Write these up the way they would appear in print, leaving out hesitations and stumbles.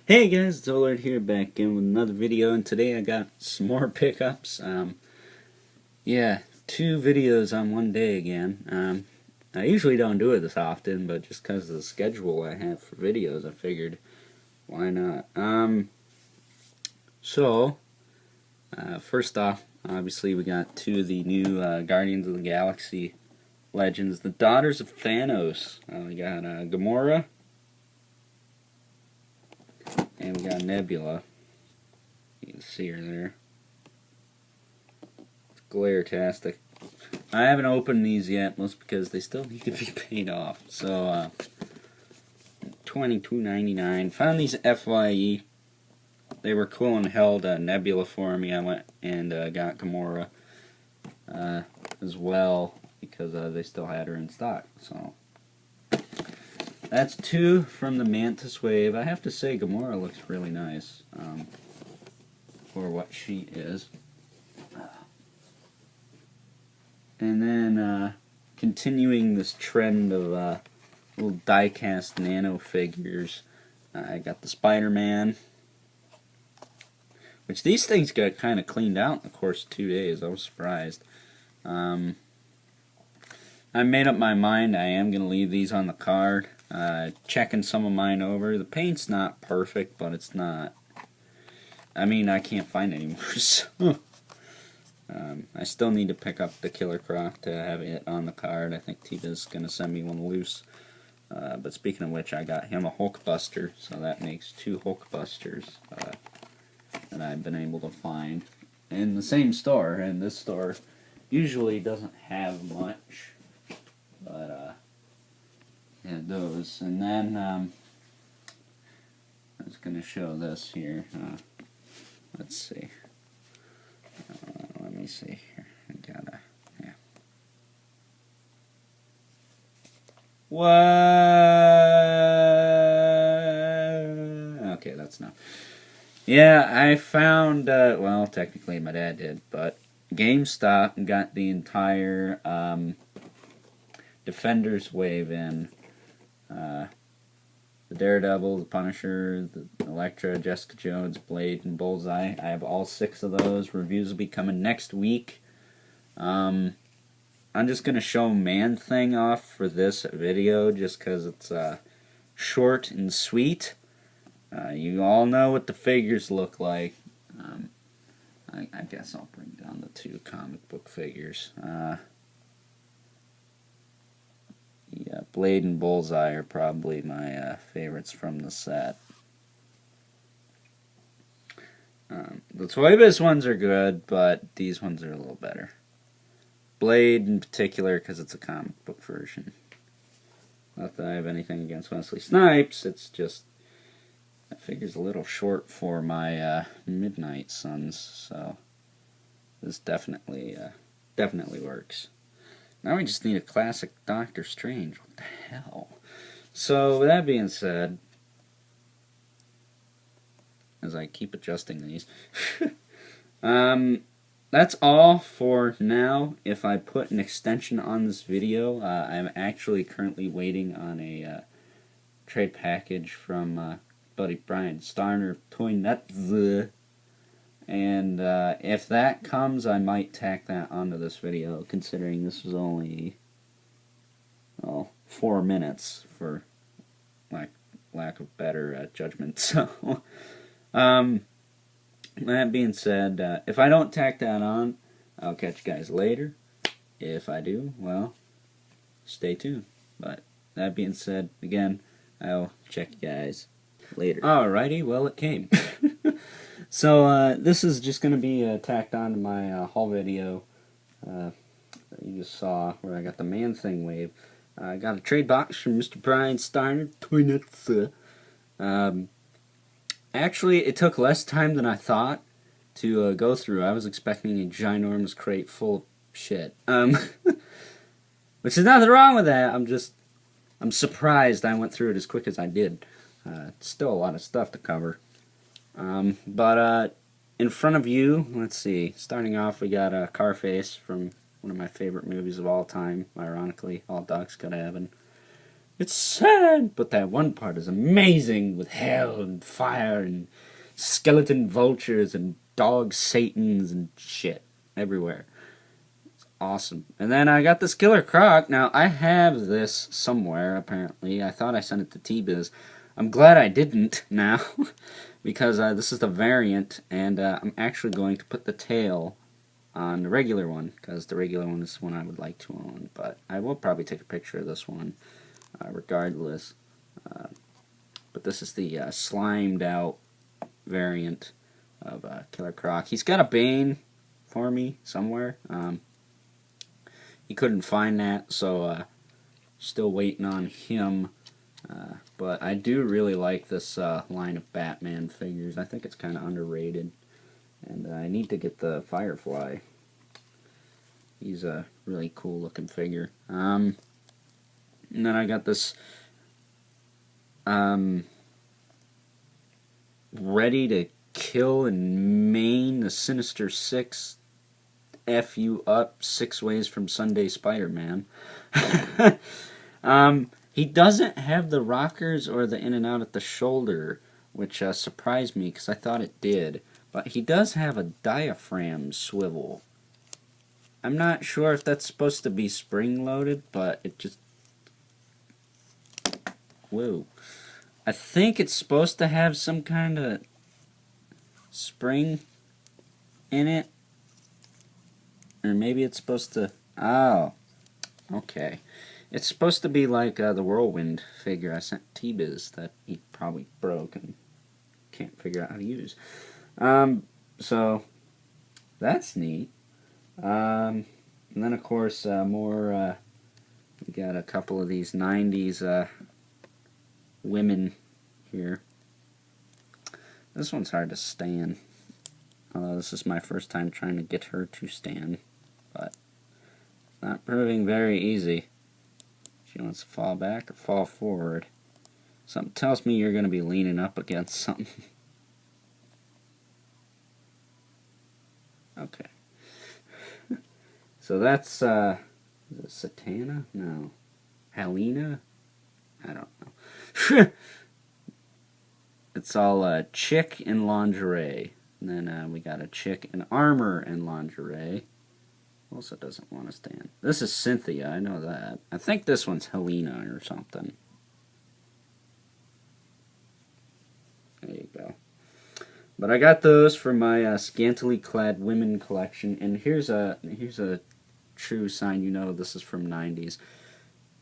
Hey guys, it's Ollard here, back again with another video, and today I got some more pickups. Yeah, 2 videos on one day again. I usually don't do it this often, but just because of the schedule I have for videos, I figured, why not? First off, obviously we got 2 of the new Guardians of the Galaxy Legends, the Daughters of Thanos. We got Gamora. And we got Nebula. You can see her there. It's glare-tastic. I haven't opened these yet, mostly because they still need to be paid off. So, $22.99. Found these FYE. They were cool and held Nebula for me. I went and got Gamora as well because they still had her in stock. So that's 2 from the Mantis Wave. I have to say, Gamora looks really nice for what she is. And then, continuing this trend of little die-cast Nano figures, I got the Spider-Man, which these things got kind of cleaned out in the course of 2 days. I was surprised. I made up my mind I am going to leave these on the card. Checking some of mine over. The paint's not perfect, but it's not... I mean, I can't find any more, so... I still need to pick up the Killer Croc to have it on the card. I think Tita's going to send me one loose. But speaking of which, I got him a Hulkbuster, so that makes 2 Hulkbusters that I've been able to find in the same store. And this store usually doesn't have much, but yeah, those. And then I was going to show this here. Let's see. Let me see here. I gotta, yeah. What? Okay, that's enough. Yeah, I found, well, technically my dad did, but GameStop got the entire Defenders Wave in. The Daredevil, the Punisher, the Elektra, Jessica Jones, Blade, and Bullseye. I have all 6 of those. Reviews will be coming next week. I'm just going to show Man-Thing off for this video just because it's short and sweet. You all know what the figures look like. I guess I'll bring down the 2 comic book figures. Yeah, Blade and Bullseye are probably my favorites from the set. The Toy Biz ones are good, but these ones are a little better. Blade in particular because it's a comic book version. Not that I have anything against Wesley Snipes, it's just that figure's a little short for my Midnight Suns, so this definitely works. Now we just need a classic Doctor Strange. What the hell? So, with that being said, as I keep adjusting these, that's all for now. If I put an extension on this video, I'm actually currently waiting on a trade package from buddy Brian Starner of Toy Nuts. And if that comes, I might tack that onto this video, considering this was only, well, 4 minutes for lack of better judgment. So, that being said, if I don't tack that on, I'll catch you guys later. If I do, well, stay tuned. But that being said, again, I'll check you guys later. Alrighty, well, it came. So this is just going to be tacked on to my haul video that you just saw, where I got the Man-Thing wave. I got a trade box from Mr. Brian Starner, Toynets. Actually, it took less time than I thought to go through. I was expecting a ginormous crate full of shit. Which is nothing wrong with that. I'm surprised I went through it as quick as I did. It's still a lot of stuff to cover. But in front of you, let's see. Starting off, we got Carface from one of my favorite movies of all time. Ironically, All Dogs Gotta Heaven. It's sad, but that one part is amazing, with hell and fire and skeleton vultures and dog satans and shit everywhere. It's awesome. And then I got this Killer Croc. Now, I have this somewhere, apparently. I thought I sent it to T-Biz. I'm glad I didn't now, because this is the variant, and I'm actually going to put the tail on the regular one, because the regular one is the one I would like to own. But I will probably take a picture of this one. Regardless, but this is the slimed out variant of Killer Croc. He's got a Bane for me somewhere. He couldn't find that, so still waiting on him. But I do really like this line of Batman figures. I think it's kind of underrated, and I need to get the Firefly. He's a really cool looking figure. And then I got this ready to kill and maim the Sinister Six, F you up 6 ways from Sunday Spider-Man. He doesn't have the rockers or the in and out at the shoulder, which surprised me because I thought it did. But he does have a diaphragm swivel. I'm not sure if that's supposed to be spring-loaded, but it just... Whoa. I think it's supposed to have some kind of spring in it. Or maybe it's supposed to... Oh. Okay. It's supposed to be like the Whirlwind figure I sent T-Biz that he probably broke and can't figure out how to use. So, that's neat. And then, of course, more... we got a couple of these 90s... women here. This one's hard to stand. Although this is my first time trying to get her to stand. But it's not proving very easy. She wants to fall back or fall forward. Something tells me you're going to be leaning up against something. Okay. So that's, is it Satana? No. Helena? I don't know. It's all chick in lingerie. And then we got a chick in armor and lingerie. Also doesn't want to stand. This is Cynthia, I know that. I think this one's Helena or something. There you go. But I got those for my scantily clad women collection. And here's a true sign you know this is from 90s.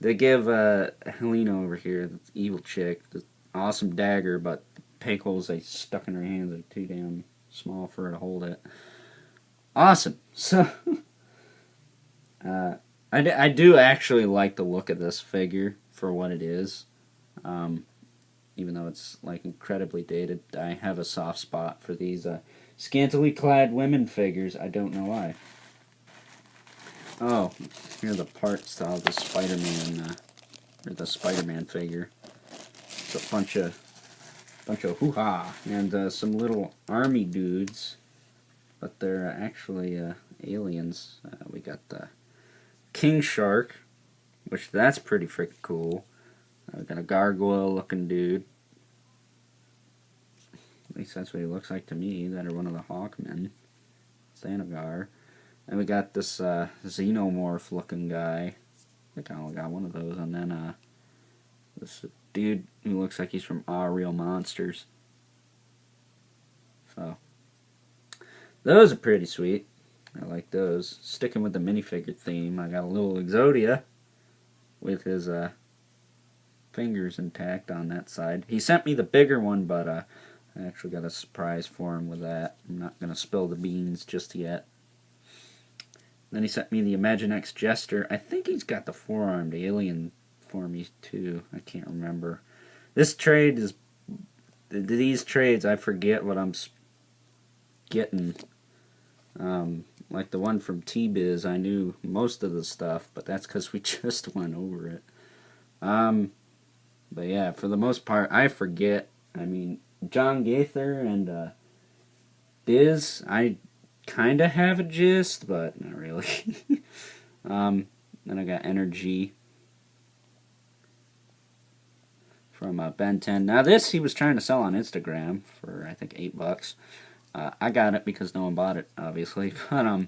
They give Helena over here, the evil chick, the awesome dagger, but the peg holes they stuck in her hands are too damn small for her to hold it. Awesome. So, I do actually like the look of this figure for what it is. Even though it's like incredibly dated, I have a soft spot for these scantily clad women figures. I don't know why. Oh, here are the parts of the Spider-Man, or the Spider-Man figure. It's a bunch of hoo-ha, and some little army dudes, but they're actually aliens. We got the King Shark, which that's pretty freaking cool. We got a gargoyle-looking dude. At least that's what he looks like to me. That are one of the Hawkmen. Thanagar. And we got this xenomorph-looking guy. I think I only got one of those. And then this dude who looks like he's from Our Real Monsters. So, those are pretty sweet. I like those. Sticking with the minifigure theme, I got a little Exodia with his fingers intact on that side. He sent me the bigger one, but I actually got a surprise for him with that. I'm not going to spill the beans just yet. Then he sent me the Imaginext Jester. I think he's got the four-armed alien for me too. I can't remember. This trade is... These trades, I forget what I'm getting. Like the one from T-Biz, I knew most of the stuff, but that's because we just went over it. But yeah, for the most part, I forget. I mean, John Gaither and Biz, I kind of have a gist, but not really. Then I got Energy from Ben 10. Now this he was trying to sell on Instagram for I think $8. I got it because no one bought it, obviously. But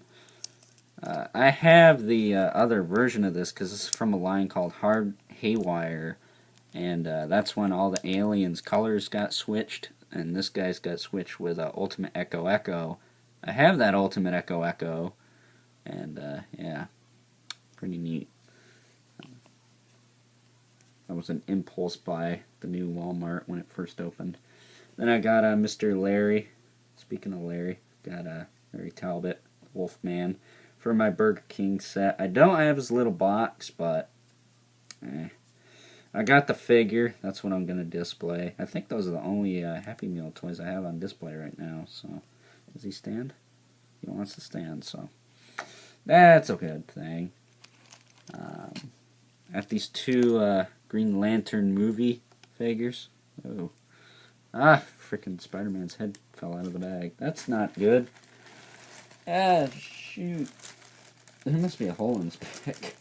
I have the other version of this because it's from a line called Hard Haywire, and that's when all the aliens' colors got switched, and this guy's got switched with Ultimate Echo Echo. I have that Ultimate Echo Echo, and yeah, pretty neat. That was an impulse buy, the new Walmart when it first opened. Then I got Mr. Larry. Speaking of Larry, got Larry Talbot, Wolfman, for my Burger King set. I don't have his little box, but I got the figure. That's what I'm going to display. I think those are the only Happy Meal toys I have on display right now. So, does he stand? He wants to stand, so that's a good thing. Got these two Green Lantern movie figures. Oh. Freaking Spider-Man's head fell out of the bag. That's not good. Shoot. There must be a hole in his bag.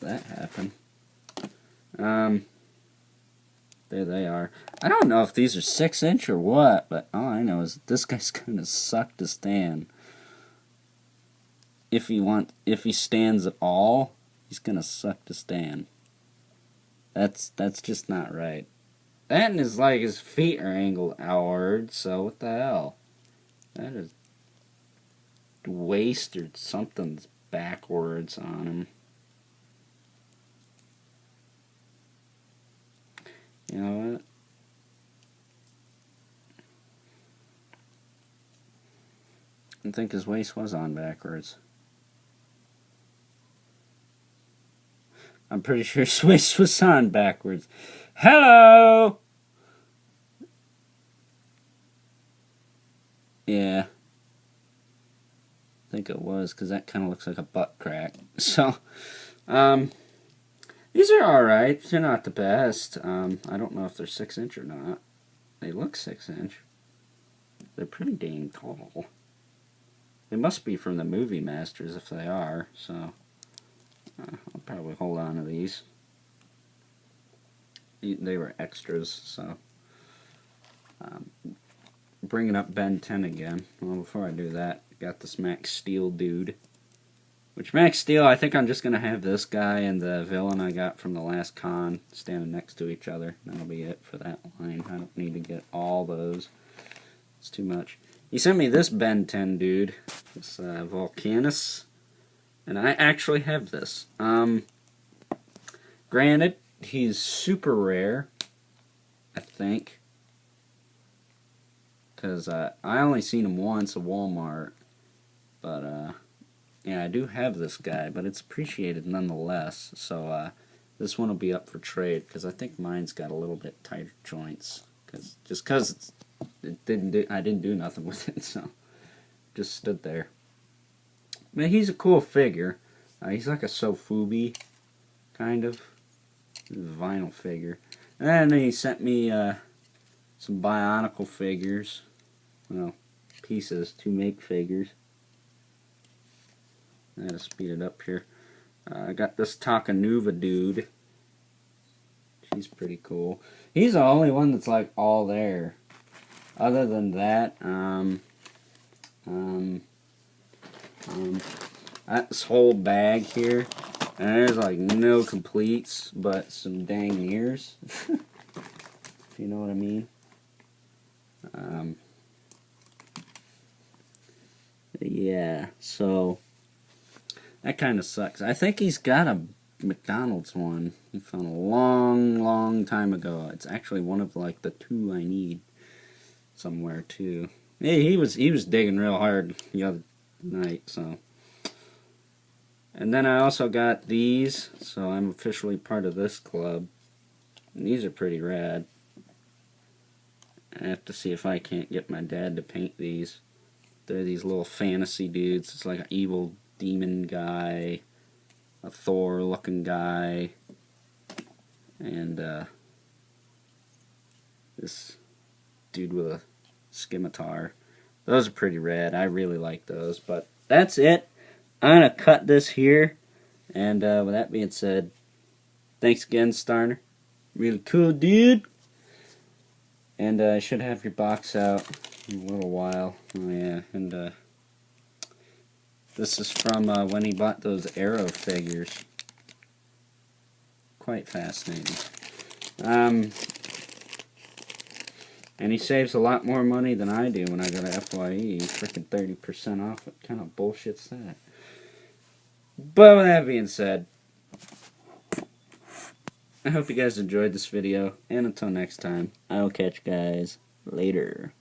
That happened. There they are. I don't know if these are 6-inch or what, but all I know is this guy's gonna suck to stand. If he stands at all, he's gonna suck to stand. That's just not right. That and his feet are angled outward, so what the hell? That is waist or something's backwards on him. You know what? I think his waist was on backwards. I'm pretty sure his waist was on backwards. Hello! Yeah. I think it was, because that kind of looks like a butt crack. So, these are alright. They're not the best. I don't know if they're 6-inch or not. They look 6-inch. They're pretty dang tall. They must be from the Movie Masters if they are, so I'll probably hold on to these. They were extras, so bringing up Ben 10 again. Well, before I do that, I got this Max Steel dude. Which Max Steel, I think I'm just going to have this guy and the villain I got from the last con standing next to each other. That'll be it for that line. I don't need to get all those. It's too much. He sent me this Ben 10 dude, this Volcanus, and I actually have this. Granted, he's super rare, I think, because I only seen him once at Walmart, but yeah, I do have this guy, but it's appreciated nonetheless, so this one will be up for trade, because I think mine's got a little bit tighter joints, because I didn't do nothing with it, so just stood there. I mean, he's a cool figure. He's like a Sofubi, kind of. He's a vinyl figure. And then he sent me some Bionicle figures. Well, pieces to make figures. I gotta speed it up here. I got this Takanuva dude. She's pretty cool. He's the only one that's like all there. Other than that, this whole bag here, and there's like no completes, but some dang ears. If you know what I mean. Yeah, so that kind of sucks. I think he's got a McDonald's one he found a long time ago. It's actually one of like the 2 I need somewhere too. Yeah, he was digging real hard the other night, so. And then I also got these, so I'm officially part of this club. And these are pretty rad. I have to see if I can't get my dad to paint these. They're these little fantasy dudes. It's like an evil demon guy, a Thor looking guy, and this dude with a scimitar. Those are pretty rad. I really like those. But that's it. I'm going to cut this here. And with that being said, thanks again, Starner. Really cool, dude. And I should have your box out in a little while. Oh, yeah. And this is from when he bought those Arrow figures. Quite fascinating. And he saves a lot more money than I do when I go to FYE. Freaking 30% off. What kind of bullshit's that? But with that being said, I hope you guys enjoyed this video. And until next time, I will catch you guys later.